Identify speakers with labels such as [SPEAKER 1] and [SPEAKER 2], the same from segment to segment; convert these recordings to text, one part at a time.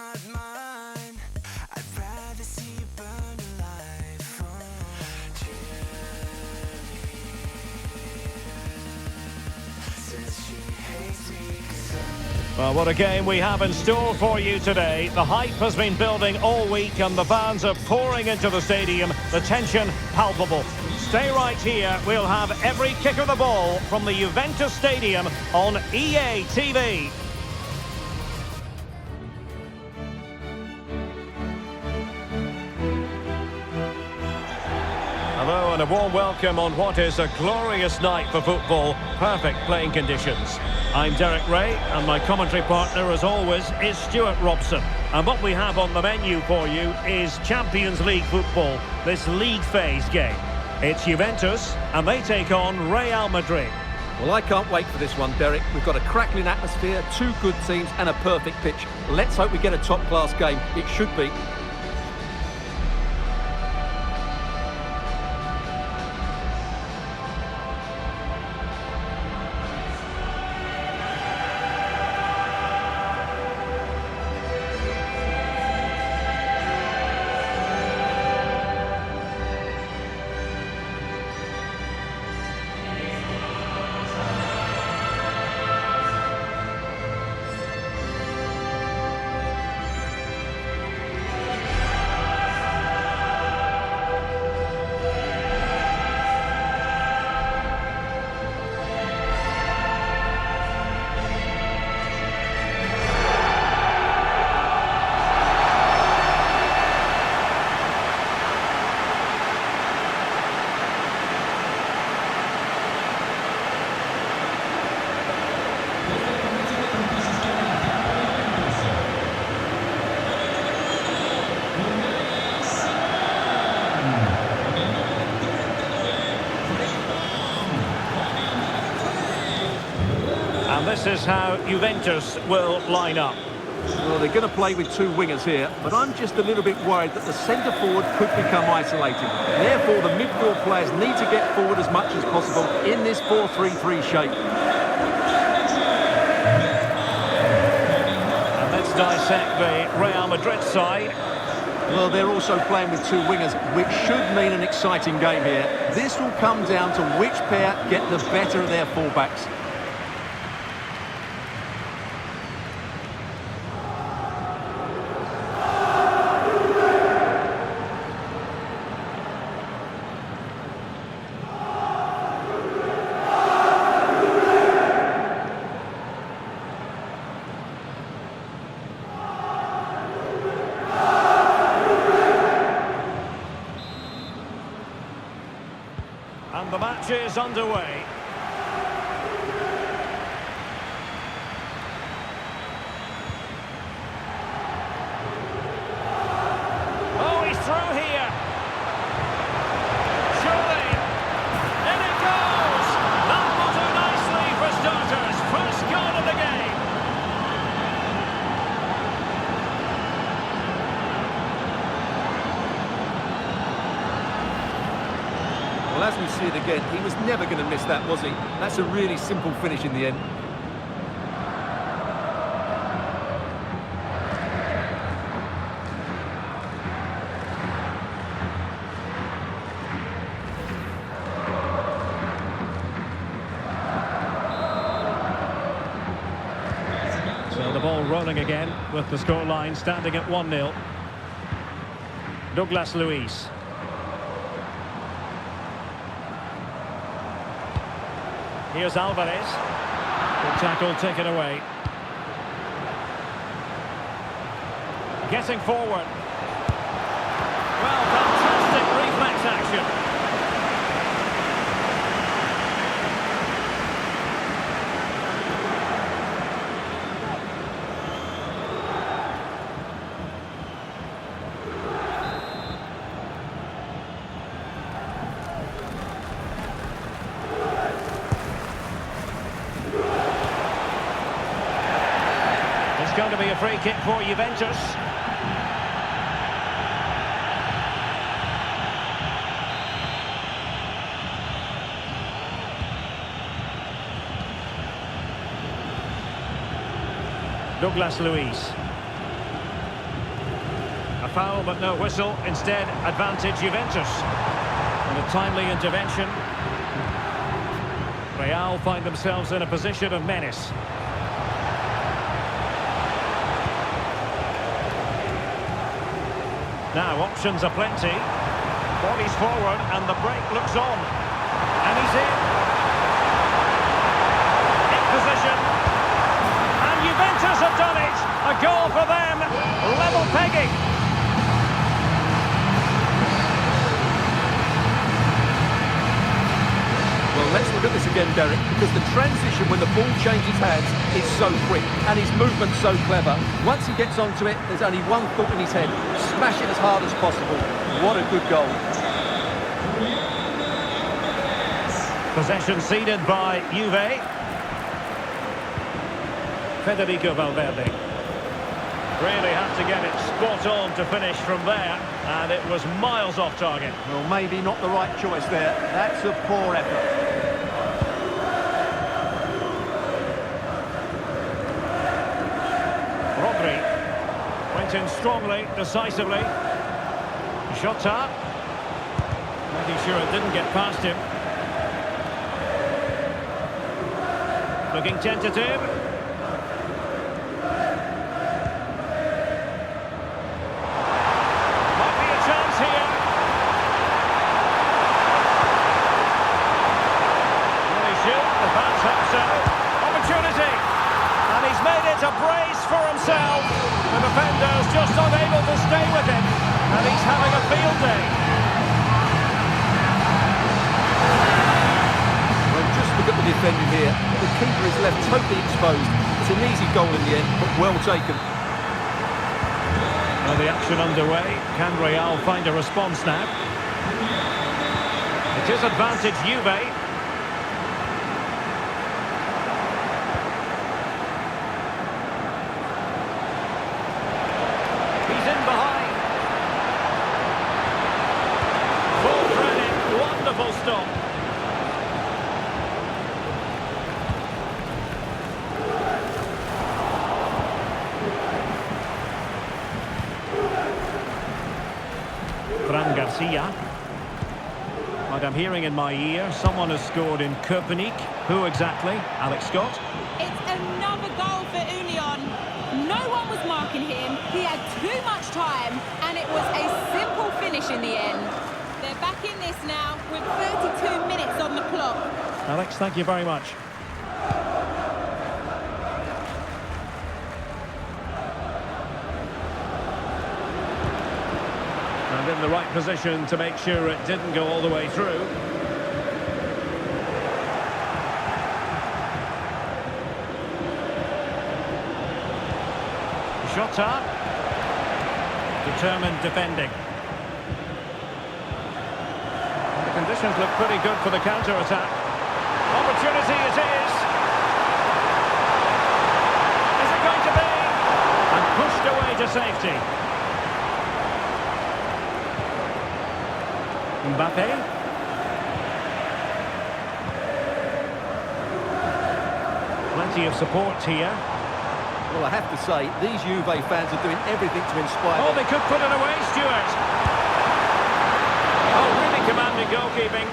[SPEAKER 1] not mine. I'd rather see you burn alive. Says she hates me 'cause
[SPEAKER 2] Well, what a game we have in store for you today. The hype has been building all week and the fans are pouring into the stadium. The tension palpable. Stay right here. We'll have every kick of the ball from the Juventus Stadium on EA TV. Hello and a warm welcome on what is a glorious night for football. Perfect playing conditions. I'm Derek Ray and my commentary partner as always is Stuart Robson. And what we have on the menu for you is Champions League football, this league phase game. It's Juventus and they take on Real Madrid.
[SPEAKER 3] Well, I can't wait for this one, Derek. We've got a crackling atmosphere, two good teams and a perfect pitch. Let's hope we get a top-class game. It should be.
[SPEAKER 2] And this is how Juventus will line up.
[SPEAKER 3] Well, they're going to play with two wingers here, but I'm just a little bit worried that the centre forward could become isolated. Therefore, the midfield players need to get forward as much as possible in this 4-3-3 shape.
[SPEAKER 2] And let's dissect the Real Madrid side.
[SPEAKER 3] Well, they're also playing with two wingers, which should mean an exciting game here. This will come down to which pair get the better of their fullbacks.
[SPEAKER 2] And the match is underway. Oh, he's through here. Surely. In it goes. That will do nicely for starters. First goal of the game.
[SPEAKER 3] Well, as we see it again, he was never going to miss that, was he? That's a really simple finish in the end.
[SPEAKER 2] So the ball rolling again with the scoreline standing at 1-0. Douglas Luiz. Here's Alvarez. Good tackle taken away. Getting forward. Well, fantastic reflex action. It's going to be a free kick for Juventus. Douglas Luiz. foul, but no whistle. Instead, advantage Juventus. And a timely intervention. Real find themselves in a position of menace. Now, options are plenty. Bodies forward, and the break looks on. And he's in. In position. And Juventus have done it. A goal for them. Level pegging.
[SPEAKER 3] Well, let's look at this again, Derek, because the transition when the ball changes hands is so quick and his movement's so clever. Once he gets onto it, there's only one thought in his head: smash it as hard as possible. What a good goal.
[SPEAKER 2] Possession ceded by Juve. Federico Valverde. Really had to get it spot on to finish from there, and it was miles off target.
[SPEAKER 3] Well, maybe not the right choice there. That's a poor effort.
[SPEAKER 2] Went in strongly, decisively. Jota. Making sure it didn't get past him. Looking tentative. Might be a chance here. Will he shoot? The fans hope so. Opportunity. And he's made it a brace for himself. The defender's just unable to stay with him. And he's having a field day.
[SPEAKER 3] Well, just look at the defending here. The keeper is left totally exposed. It's an easy goal in the end, but well taken.
[SPEAKER 2] Well, the action underway. Can Real find a response now? It is advantage Juve. Stop. Fran Garcia. But I'm hearing in my ear someone has scored in Köpenick. Who exactly? Alex Scott?
[SPEAKER 4] It's another goal for Union. No one was marking him. He had too much time, and it was a simple finish in the end. They're back in this now with 32 minutes on the clock.
[SPEAKER 2] Alex, thank you very much. And in the right position to make sure it didn't go all the way through. Jota. Determined defending. Conditions look pretty good for the counter-attack. Opportunity it is. Is it going to be? And pushed away to safety. Mbappe. Plenty of support here.
[SPEAKER 3] Well, I have to say, these Juve fans are doing everything to inspire
[SPEAKER 2] Oh,
[SPEAKER 3] them.
[SPEAKER 2] they could put it away, Stuart. Oh, really commanding goalkeeping.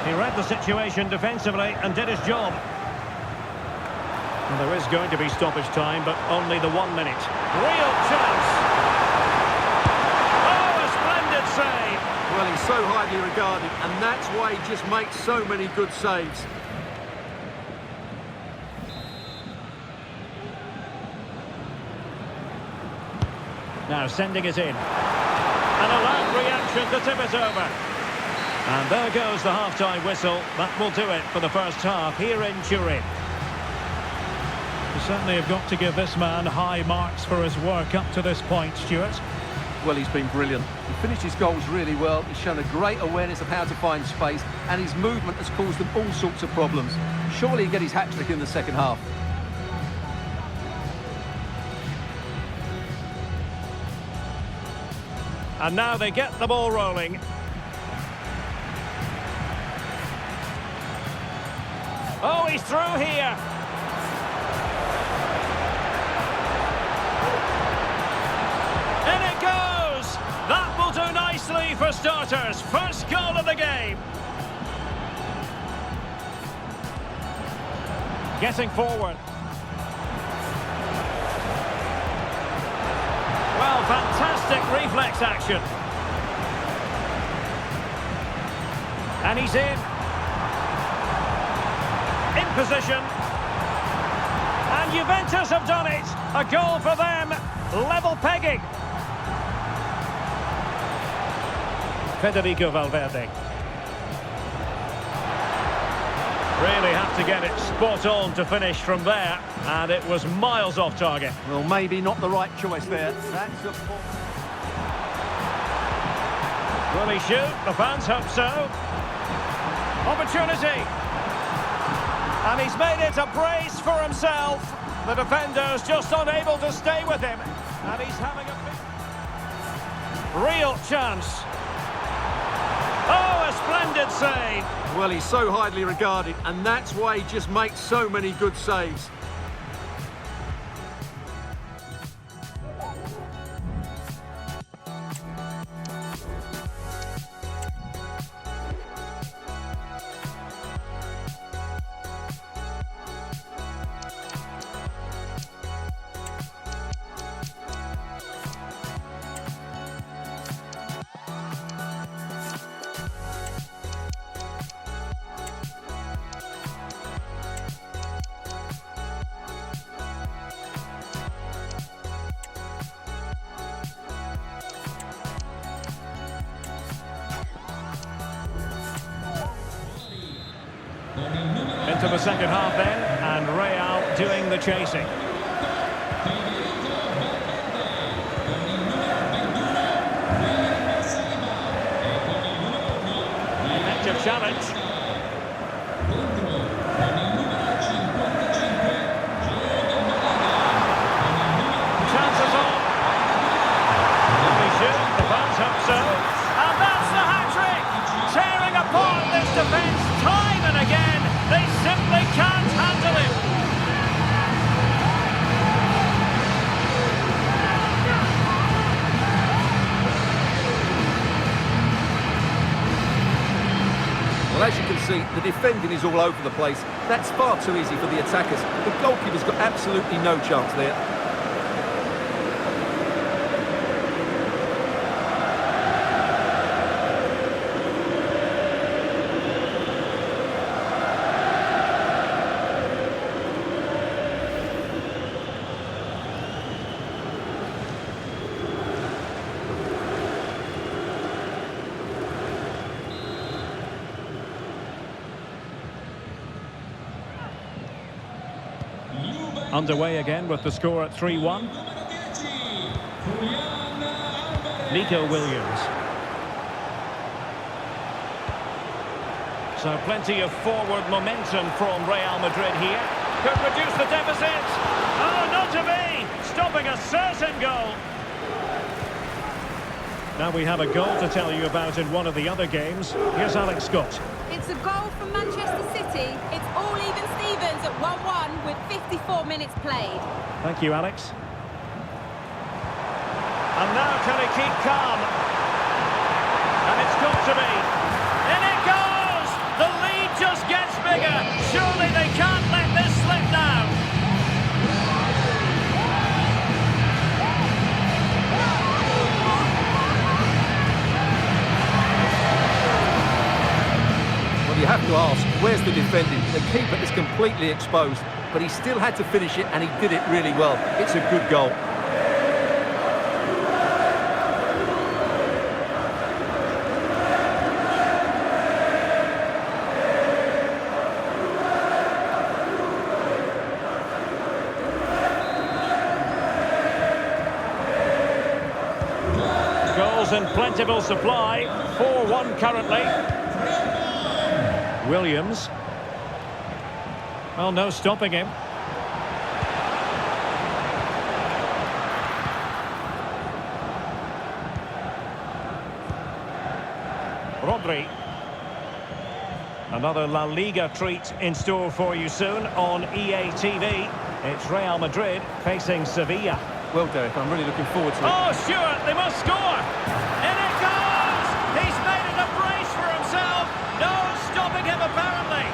[SPEAKER 2] He read the situation defensively and did his job. Well, there is going to be stoppage time, but only the 1 minute. Real chance. Oh, a splendid save.
[SPEAKER 3] Well, he's so highly regarded, and that's why he just makes so many good saves.
[SPEAKER 2] Now sending it in. And a loud reaction to tip it over. And there goes the half-time whistle. That will do it for the first half here in Turin. You certainly have got to give this man high marks for his work up to this point, Stuart.
[SPEAKER 3] Well, he's been brilliant. He finished his goals really well. He's shown a great awareness of how to find space, and his movement has caused them all sorts of problems. Surely he'll get his hat-trick in the second half.
[SPEAKER 2] And now they get the ball rolling. Oh, he's through here. In it goes. That will do nicely for starters. First goal of the game. Getting forward. Well, fantastic reflex action. And he's in position. And Juventus have done it. A goal for them. Level pegging. Federico Valverde. Really have to get it spot on to finish from there. And it was miles off target.
[SPEAKER 3] Well, maybe not the right choice there. That's a...
[SPEAKER 2] Will he shoot? The fans hope so. Opportunity. And he's made it a brace for himself. The defender's just unable to stay with him. And he's having a real chance. Oh, a splendid save.
[SPEAKER 3] Well, he's so highly regarded, and that's why he just makes so many good saves.
[SPEAKER 2] Into the second half then, and Real doing the chasing. Effective challenge. Chances on. Lovely shoot, the fans hope so. And that's the hat-trick! Tearing apart this defence time and again. They simply can't handle him.
[SPEAKER 3] Well, as you can see, the defending is all over the place. That's far too easy for the attackers. The goalkeeper's got absolutely no chance there.
[SPEAKER 2] Underway again with the score at 3-1. Nico Williams. So plenty of forward momentum from Real Madrid here. Could reduce the deficit. Oh, not to be! Stopping a certain goal. Now we have a goal to tell you about in one of the other games. Here's Alex Scott.
[SPEAKER 4] It's a goal from Manchester City. It's all even Stevens at 1-1 with 54 minutes played.
[SPEAKER 2] Thank you, Alex. And now can he keep calm? And it's got to be. In it goes! The lead just gets bigger. Surely they can't let this slip now.
[SPEAKER 3] You have to ask, where's the defending? The keeper is completely exposed, but he still had to finish it, and he did it really well. It's a good goal.
[SPEAKER 2] Goals in plentiful supply. 4-1 currently. Williams. Well, no stopping him. Rodri. Another La Liga treat in store for you soon on EA TV. It's Real Madrid facing Sevilla.
[SPEAKER 3] Well, Derek, I'm really looking forward to it.
[SPEAKER 2] Oh, Stuart, they must score! In it goes! He's made it a brace for himself! No stopping him, apparently!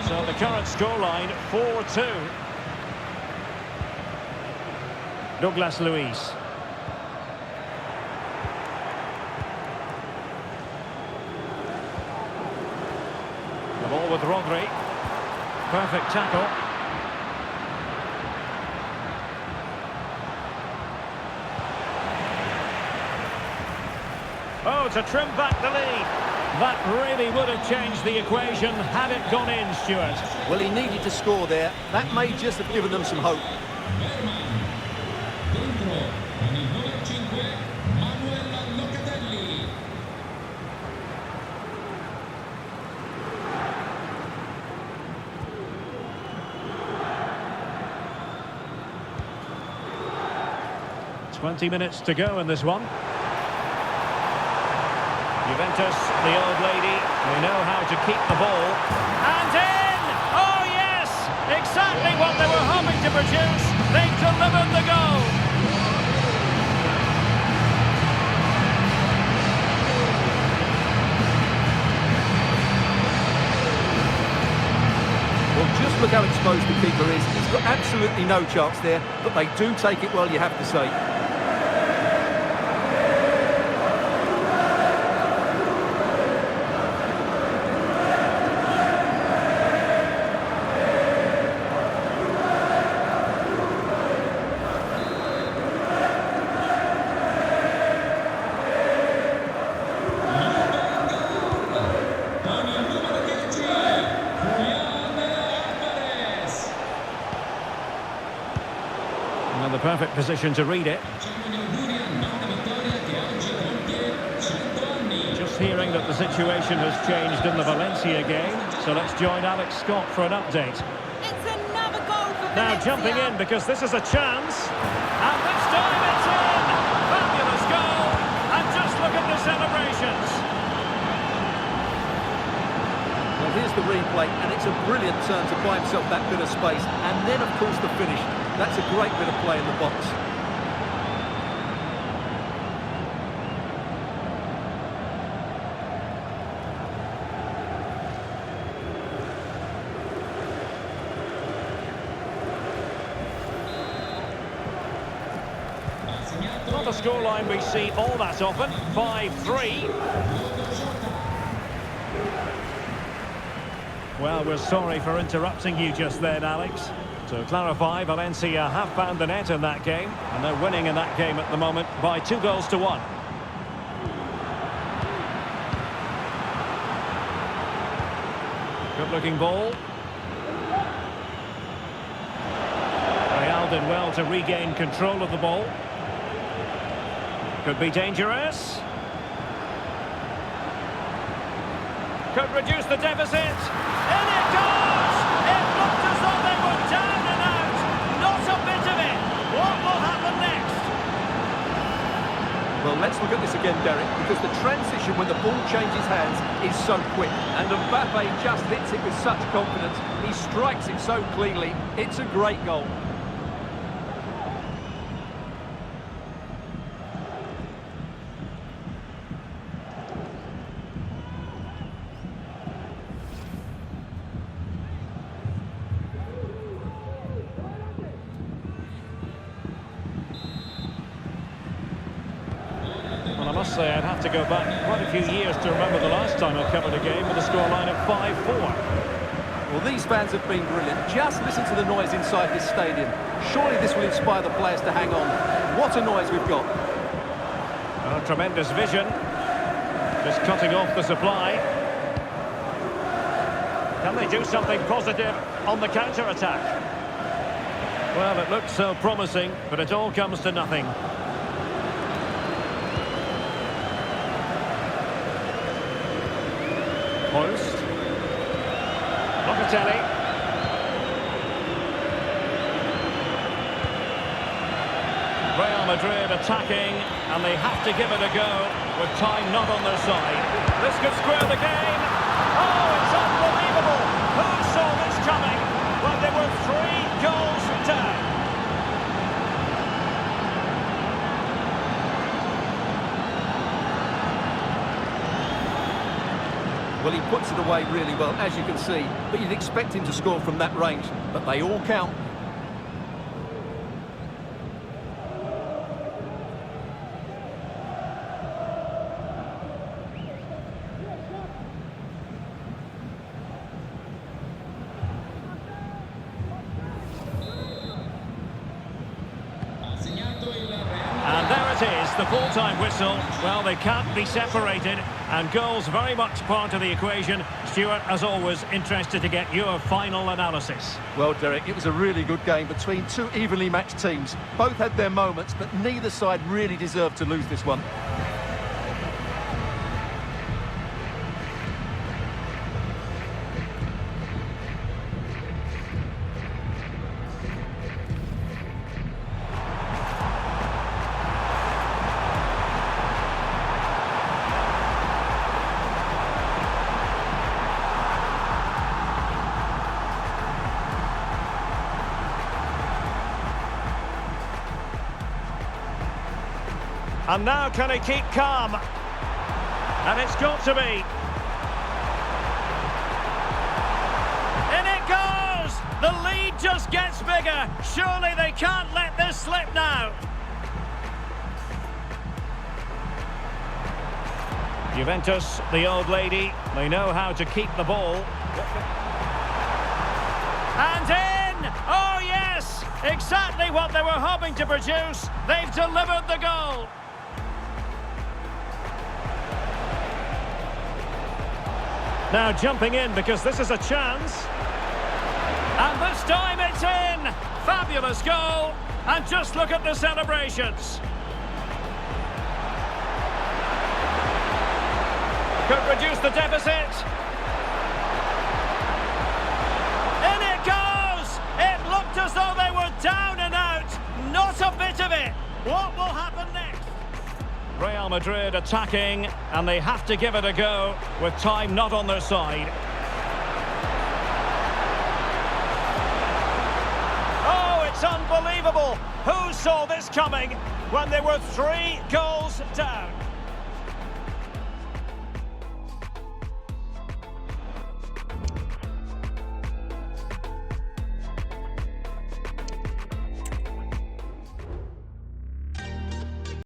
[SPEAKER 2] So the current scoreline, 4-2. Douglas Luiz. The ball with Rodri. Perfect tackle. Oh, to trim back the lead. That really would have changed the equation had it gone in, Stuart.
[SPEAKER 3] Well, he needed to score there. That may just have given them some hope.
[SPEAKER 2] 20 minutes to go in this one. Juventus, the old lady, they know how to keep the ball. And in! Oh, yes! Exactly what they were hoping to produce. They delivered the goal.
[SPEAKER 3] Well, just look how exposed the keeper is. He's got absolutely no chance there, but they do take it well, you have to say.
[SPEAKER 2] The perfect position to read it. Just hearing that the situation has changed in the Valencia game, so let's join Alex Scott for an update.
[SPEAKER 4] It's another goal for Valencia.
[SPEAKER 2] Now jumping in because this is a chance, and this time it's in! Fabulous goal, and just look at the celebrations.
[SPEAKER 3] Well, here's the replay, and it's a brilliant turn to buy himself that bit of space, and then of course the finish. That's a great bit of play in the box.
[SPEAKER 2] Not a scoreline we see all that often, 5-3. Well, we're sorry for interrupting you just then, Alex. To clarify, Valencia have found the net in that game, and they're winning in that game at the moment by 2-1. Good-looking ball. Real did well to regain control of the ball. Could be dangerous. Could reduce the deficit. In it goes! It looked as though they were down and out. Not a bit of it. What will happen next?
[SPEAKER 3] Well, let's look at this again, Derek, because the transition when the ball changes hands is so quick. And Mbappe just hits it with such confidence. He strikes it so cleanly. It's a great goal.
[SPEAKER 2] Well, I must say I'd have to go back quite a few years to remember the last time I covered a game with a scoreline of 5-4.
[SPEAKER 3] Well, these fans have been brilliant. Just listen to the noise inside this stadium. Surely this will inspire the players to hang on. What a noise we've got.
[SPEAKER 2] Oh, tremendous vision. Just cutting off the supply. Can they do something positive on the counter-attack? Well, it looked so promising, but it all comes to nothing. Post. Locatelli. Real Madrid attacking, and they have to give it a go with time not on their side. This could square the game. Oh, it's unbelievable. Who saw this coming when they were 3 goals down?
[SPEAKER 3] Well, he puts it away really well, as you can see, but you'd expect him to score from that range, but they all count.
[SPEAKER 2] And there it is, the full-time whistle. Well, they can't be separated, and goals very much part of the equation. Stuart, as always, interested to get your final analysis.
[SPEAKER 3] Well, Derek, it was a really good game between two evenly matched teams. Both had their moments, but neither side really deserved to lose this one.
[SPEAKER 2] And now can he keep calm? And it's got to be. In it goes! The lead just gets bigger. Surely they can't let this slip now. Juventus, the old lady, they know how to keep the ball. And in! Oh yes! Exactly what they were hoping to produce. They've delivered the goal. Now jumping in because this is a chance. And this time it's in! Fabulous goal! And just look at the celebrations. Could reduce the deficit. In it goes! It looked as though they were down and out. Not a bit of it. What will happen next? Real Madrid attacking, and they have to give it a go with time not on their side. Oh, it's unbelievable! Who saw this coming when they were 3 goals down?